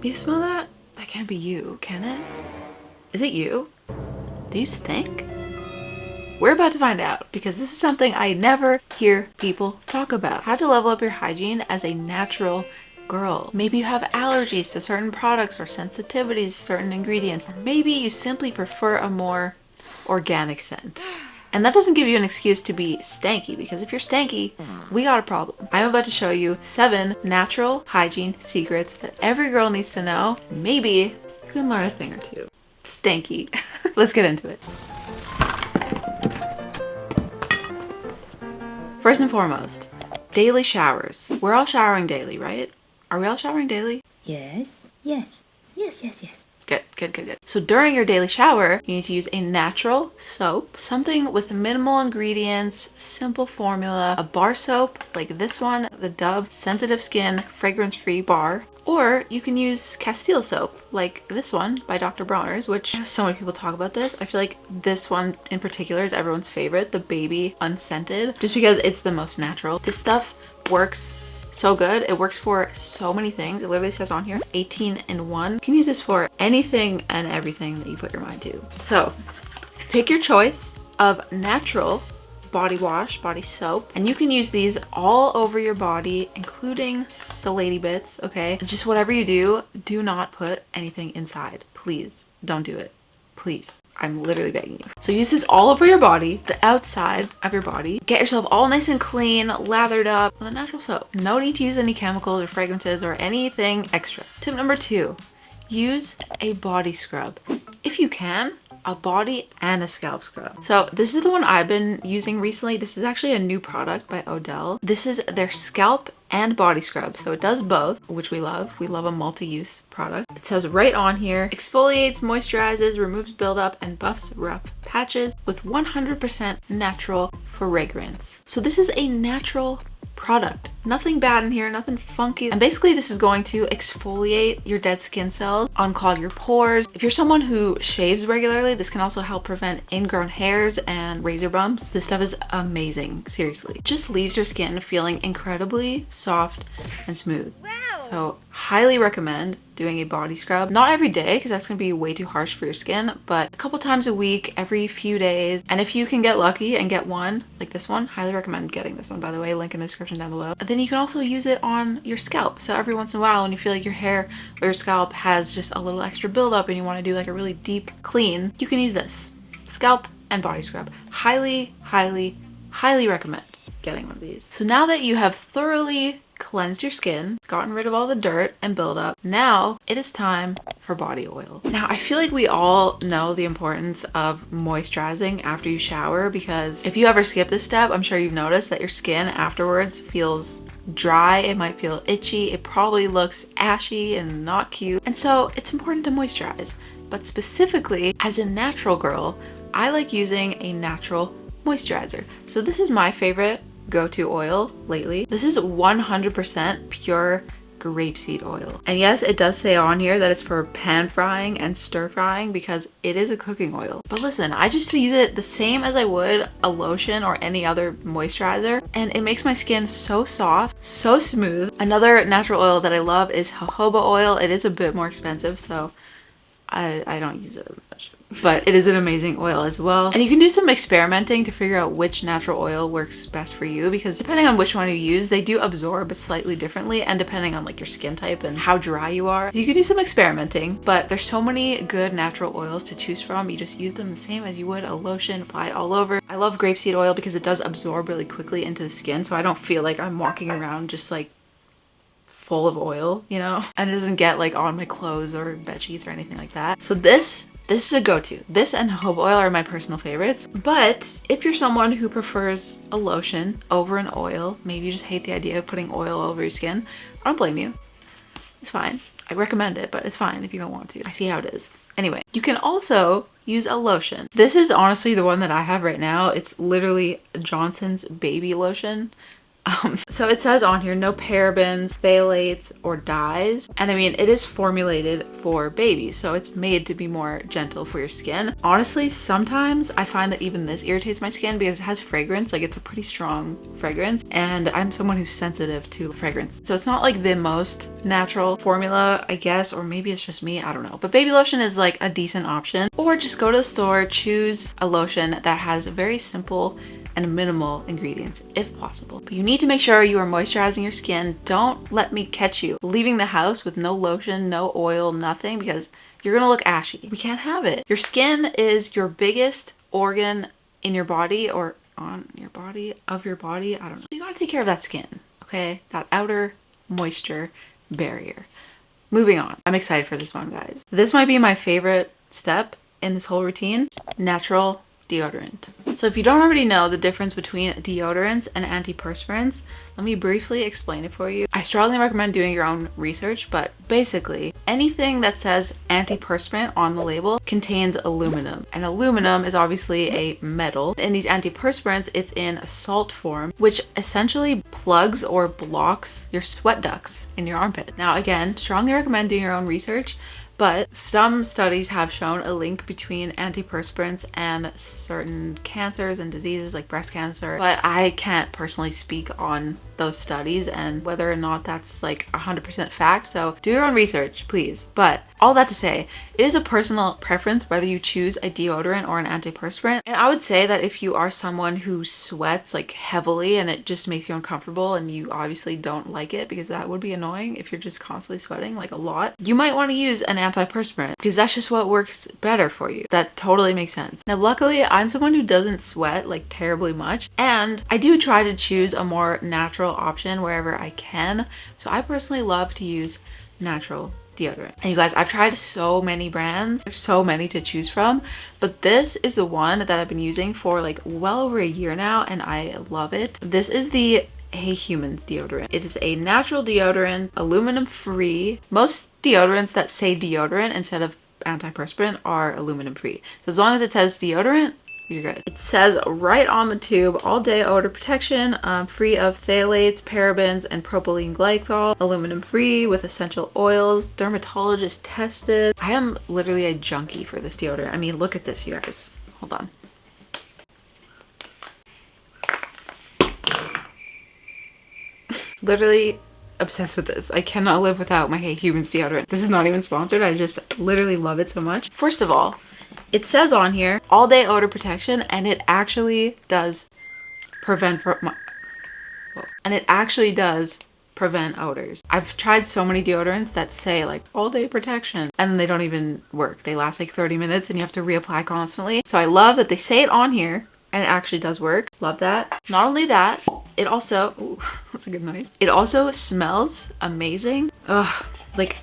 You smell that? That can't be you, can it? Is it you? Do you stink? We're about to find out, because this is something I never hear people talk about. How to level up your hygiene as a natural girl. Maybe you have allergies to certain products or sensitivities to certain ingredients. Or maybe you simply prefer a more organic scent. And that doesn't give you an excuse to be stanky, because if you're stanky, we got a problem. I'm about to show you 7 natural hygiene secrets that every girl needs to know. Maybe you can learn a thing or two. Stanky. Let's get into it. First and foremost, daily showers. We're all showering daily, right? Are we all showering daily? Yes, yes, yes, yes, yes. Good, good, good, good. So during your daily shower, you need to use a natural soap, something with minimal ingredients, simple formula, a bar soap like this one, the Dove Sensitive Skin Fragrance-Free Bar. Or you can use Castile soap like this one by Dr. Bronner's, which I know so many people talk about this. I feel like this one in particular is everyone's favorite, the baby unscented, just because it's the most natural. This stuff works so good. It works for so many things. It literally says on here 18 in 1. You can use this for anything and everything that you put your mind to. So pick your choice of natural body wash, body soap, and you can use these all over your body, including the lady bits, okay? Just whatever you do, do not put anything inside. Please don't do it. Please. I'm literally begging you. So use this all over your body, the outside of your body. Get yourself all nice and clean, lathered up with a natural soap. No need to use any chemicals or fragrances or anything extra. Tip number 2, use a body scrub. If you can, a body and a scalp scrub. So this is the one I've been using recently. This is actually a new product by Odell. This is their scalp and body scrub. So it does both, which we love. We love a multi-use product. It says right on here, exfoliates, moisturizes, removes buildup, and buffs rough patches with 100% natural fragrance. So this is a natural product. Nothing bad in here, nothing funky. And basically this is going to exfoliate your dead skin cells, unclog your pores. If you're someone who shaves regularly, this can also help prevent ingrown hairs and razor bumps. This stuff is amazing, seriously. It just leaves your skin feeling incredibly soft and smooth. Wow. So highly recommend doing a body scrub. Not every day, because that's gonna be way too harsh for your skin, but a couple times a week, every few days. And if you can get lucky and get one, like this one, highly recommend getting this one, by the way, link in the description down below. Then you can also use it on your scalp. So every once in a while, when you feel like your hair or your scalp has just a little extra buildup and you wanna do like a really deep clean, you can use this. Scalp and body scrub. Highly, highly, highly recommend getting one of these. So now that you have thoroughly cleansed your skin, gotten rid of all the dirt and buildup, now it is time for body oil. Now I feel like we all know the importance of moisturizing after you shower, because if you ever skip this step, I'm sure you've noticed that your skin afterwards feels dry, it might feel itchy, it probably looks ashy and not cute. And so it's important to moisturize. But specifically, as a natural girl, I like using a natural moisturizer. So this is my favorite go-to oil lately. This is 100% pure grapeseed oil. And yes, it does say on here that it's for pan frying and stir frying, because it is a cooking oil. But listen, I just use it the same as I would a lotion or any other moisturizer, and it makes my skin so soft, so smooth. Another natural oil that I love is jojoba oil. It is a bit more expensive, so I don't use it as much, but it is an amazing oil as well. And you can do some experimenting to figure out which natural oil works best for you, because depending on which one you use, they do absorb slightly differently, and depending on like your skin type and how dry you are. So you can do some experimenting, but there's so many good natural oils to choose from. You just use them the same as you would a lotion, apply it all over. I love grapeseed oil because it does absorb really quickly into the skin, so I don't feel like I'm walking around just like full of oil, you know, and it doesn't get like on my clothes or bed sheets or anything like that. So this is a go-to. This and jojoba oil are my personal favorites. But if you're someone who prefers a lotion over an oil, maybe you just hate the idea of putting oil over your skin, I don't blame you. It's fine. I recommend it, but it's fine if you don't want to. I see how it is. Anyway, you can also use a lotion. This is honestly the one that I have right now. It's literally Johnson's baby lotion. So it says on here, no parabens, phthalates, or dyes. And I mean, it is formulated for babies, so it's made to be more gentle for your skin. Honestly, sometimes I find that even this irritates my skin because it has fragrance, like it's a pretty strong fragrance, and I'm someone who's sensitive to fragrance. So it's not like the most natural formula, I guess, or maybe it's just me, I don't know. But baby lotion is like a decent option. Or just go to the store, choose a lotion that has very simple and minimal ingredients if possible. But you need to make sure you are moisturizing your skin. Don't let me catch you leaving the house with no lotion, no oil, nothing, because you're gonna look ashy. We can't have it. Your skin is your biggest organ in your body, or on your body, of your body, I don't know. You gotta take care of that skin, okay? That outer moisture barrier. Moving on. I'm excited for this one, guys. This might be my favorite step in this whole routine. Natural deodorant. So if you don't already know the difference between deodorants and antiperspirants, let me briefly explain it for you. I strongly recommend doing your own research, but basically anything that says antiperspirant on the label contains aluminum, and aluminum is obviously a metal. In these antiperspirants, it's in a salt form, which essentially plugs or blocks your sweat ducts in your armpit. Now again, strongly recommend doing your own research, but some studies have shown a link between antiperspirants and certain cancers and diseases like breast cancer. But I can't personally speak on those studies and whether or not that's like 100% fact. So do your own research, please. But all that to say, it is a personal preference whether you choose a deodorant or an antiperspirant. And I would say that if you are someone who sweats like heavily and it just makes you uncomfortable and you obviously don't like it, because that would be annoying if you're just constantly sweating like a lot, you might want to use an antiperspirant because that's just what works better for you. That totally makes sense. Now, luckily, I'm someone who doesn't sweat like terribly much, and I do try to choose a more natural option wherever I can. So I personally love to use natural deodorant. And you guys, I've tried so many brands. There's so many to choose from, but this is the one that I've been using for like well over a year now, and I love it. This is the Hey Humans deodorant. It is a natural deodorant, aluminum free. Most deodorants that say deodorant instead of antiperspirant are aluminum free. So as long as it says deodorant, you're good. It says right on the tube, all day odor protection, free of phthalates, parabens, and propylene glycol, aluminum free with essential oils, dermatologist tested. I am literally a junkie for this deodorant. I mean, look at this, you guys. Hold on. Literally obsessed with this. I cannot live without my Hey Humans deodorant. This is not even sponsored. I just literally love it so much. First of all, it says on here all day odor protection, and it actually does prevent odors. I've tried so many deodorants that say like all day protection, and then they don't even work. They last like 30 minutes and you have to reapply constantly. So I love that they say it on here and it actually does work. Love that. Not only that, it also, ooh, that's a good noise. It also smells amazing. Ugh, like,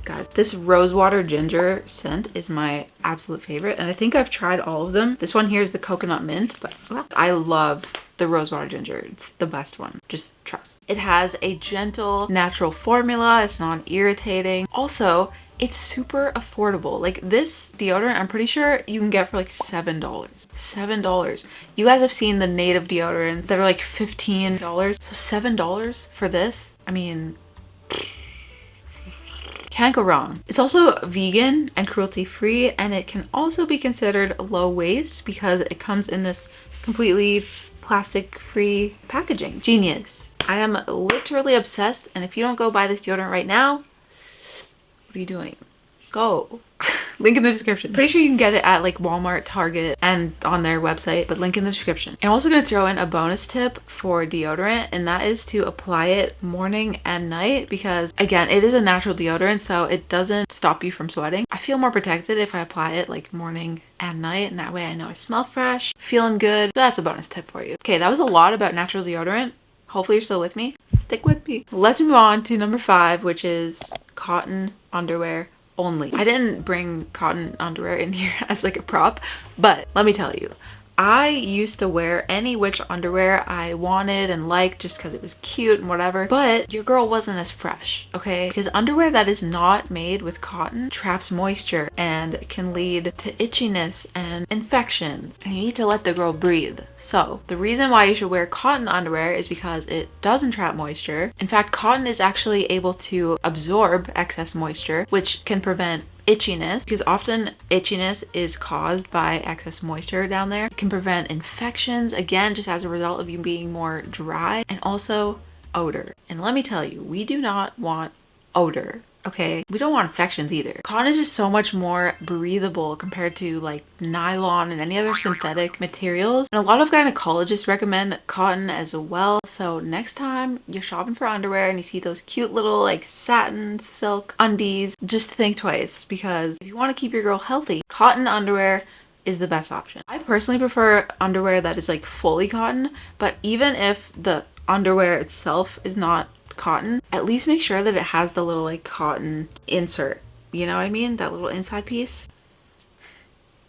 guys, this rosewater ginger scent is my absolute favorite, and I think I've tried all of them. This one here is the coconut mint, but I love the rosewater ginger. It's the best one. Just trust. It has a gentle, natural formula. It's non-irritating. Also, it's super affordable. Like this deodorant, I'm pretty sure you can get for like $7. $7. You guys have seen the native deodorants that are like $15. So $7 for this, I mean, can't go wrong. It's also vegan and cruelty free, and it can also be considered low waste because it comes in this completely plastic free packaging. Genius. I am literally obsessed, and if you don't go buy this deodorant right now, what are you doing? Go. Link in the description. Pretty sure you can get it at like Walmart, Target, and on their website, but link in the description. I'm also going to throw in a bonus tip for deodorant, and that is to apply it morning and night because, again, it is a natural deodorant, so it doesn't stop you from sweating. I feel more protected if I apply it like morning and night, and that way I know I smell fresh, feeling good. So that's a bonus tip for you. Okay, that was a lot about natural deodorant. Hopefully you're still with me. Stick with me. Let's move on to number 5, which is cotton underwear only. I didn't bring cotton underwear in here as like a prop, but let me tell you, I used to wear any which underwear I wanted and liked just because it was cute and whatever, but your girl wasn't as fresh, okay? Because underwear that is not made with cotton traps moisture and can lead to itchiness and infections, and you need to let the girl breathe. So the reason why you should wear cotton underwear is because it doesn't trap moisture. In fact, cotton is actually able to absorb excess moisture, which can prevent itchiness, because often itchiness is caused by excess moisture down there. It can prevent infections, again, just as a result of you being more dry, and also odor. And let me tell you, we do not want odor. Okay, we don't want infections either. Cotton is just so much more breathable compared to like nylon and any other synthetic materials. And a lot of gynecologists recommend cotton as well. So next time you're shopping for underwear and you see those cute little like satin silk undies, just think twice, because if you want to keep your girl healthy, cotton underwear is the best option. I personally prefer underwear that is like fully cotton, but even if the underwear itself is not cotton, at least make sure that it has the little like cotton insert, you know what I mean, that little inside piece,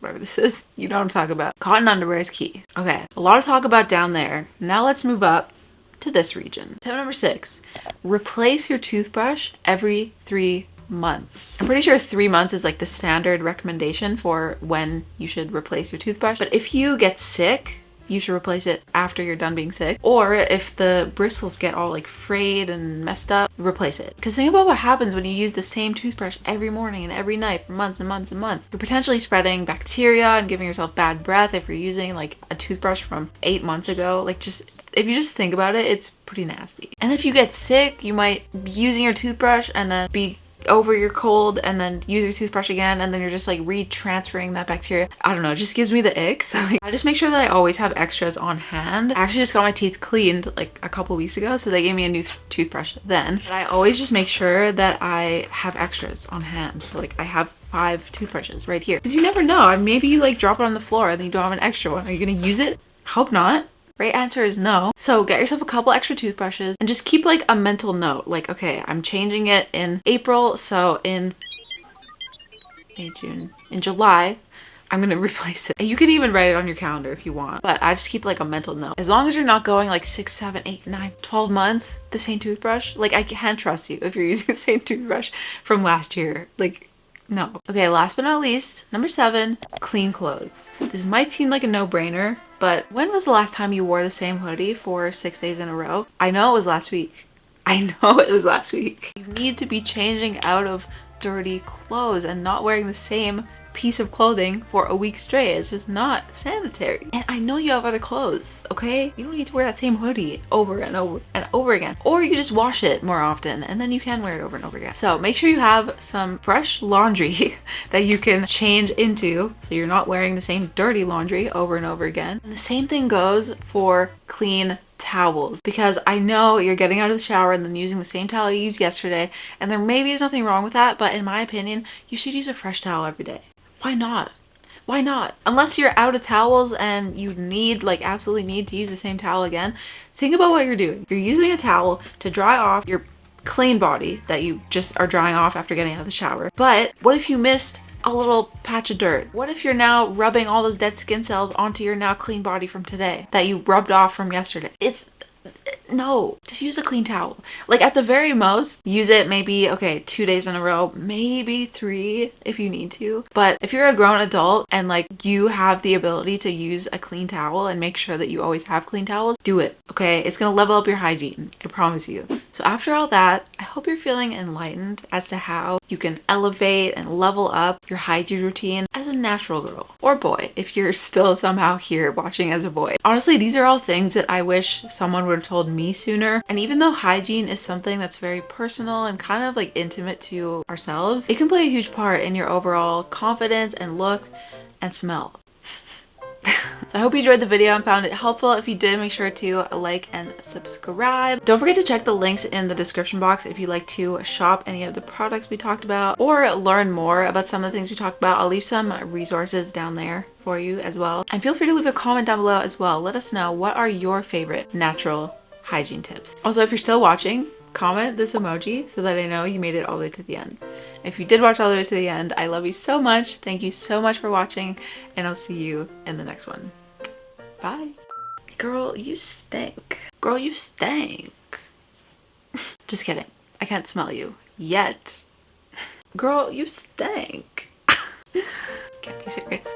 whatever this is, you know what I'm talking about. Cotton underwear is key. Okay, a lot of talk about down there. Now let's move up to this region. Tip number 6, replace your toothbrush every 3 months. I'm pretty sure 3 months is like the standard recommendation for when you should replace your toothbrush, but if you get sick, you should replace it after you're done being sick. Or if the bristles get all like frayed and messed up, replace it. Because think about what happens when you use the same toothbrush every morning and every night for months and months and months. You're potentially spreading bacteria and giving yourself bad breath if you're using like a toothbrush from 8 months ago. Like, just if you just think about it, it's pretty nasty. And if you get sick, you might be using your toothbrush and then be over your cold and then use your toothbrush again, and then you're just like retransferring that bacteria. I don't know, it just gives me the ick. So like, I just make sure that I always have extras on hand. I actually just got my teeth cleaned like a couple weeks ago, so they gave me a new toothbrush then. But I always just make sure that I have extras on hand. So like I have 5 toothbrushes right here, because you never know, maybe you like drop it on the floor and then you don't have an extra one. Are you gonna use it? Hope not. Right answer is no. So get yourself a couple extra toothbrushes and just keep like a mental note. Like, okay, I'm changing it in April, so in May, June, in July, I'm gonna replace it. And you can even write it on your calendar if you want, but I just keep like a mental note. As long as you're not going like 6, 7, 8, 9, 12 months, the same toothbrush, like I can't trust you if you're using the same toothbrush from last year. Like, no. Okay, last but not least, number 7, clean clothes. This might seem like a no-brainer, but when was the last time you wore the same hoodie for 6 days in a row? I know it was last week. I know it was last week. You need to be changing out of dirty clothes and not wearing the same piece of clothing for a week straight. It's just not sanitary. And I know you have other clothes, okay? You don't need to wear that same hoodie over and over and over again. Or you just wash it more often and then you can wear it over and over again. So make sure you have some fresh laundry that you can change into, so you're not wearing the same dirty laundry over and over again. And the same thing goes for clean towels, because I know you're getting out of the shower and then using the same towel you used yesterday, and there maybe is nothing wrong with that, but in my opinion, you should use a fresh towel every day. Why not? Why not? Unless you're out of towels and you need, like absolutely need to use the same towel again, think about what you're doing. You're using a towel to dry off your clean body that you just are drying off after getting out of the shower. But what if you missed a little patch of dirt? What if you're now rubbing all those dead skin cells onto your now clean body from today that you rubbed off from yesterday? No, just use a clean towel. Like at the very most, use it maybe, okay, 2 days in a row, maybe 3 if you need to. But if you're a grown adult and like you have the ability to use a clean towel and make sure that you always have clean towels, do it, okay? It's gonna level up your hygiene, I promise you. So after all that, I hope you're feeling enlightened as to how you can elevate and level up your hygiene routine as a natural girl or boy, if you're still somehow here watching as a boy. Honestly, these are all things that I wish someone would have told me sooner. And even though hygiene is something that's very personal and kind of like intimate to ourselves, it can play a huge part in your overall confidence and look and smell. So I hope you enjoyed the video and found it helpful. If you did, make sure to like and subscribe. Don't forget to check the links in the description box if you'd like to shop any of the products we talked about or learn more about some of the things we talked about. I'll leave some resources down there for you as well. And feel free to leave a comment down below as well. Let us know, what are your favorite natural hygiene tips? Also, if you're still watching, comment this emoji so that I know you made it all the way to the end. If you did watch all the way to the end, I love you so much. Thank you so much for watching, and I'll see you in the next one. Bye. Girl, you stink. Girl, you stink. Just kidding. I can't smell you. Yet. Girl, you stink. Can't be serious.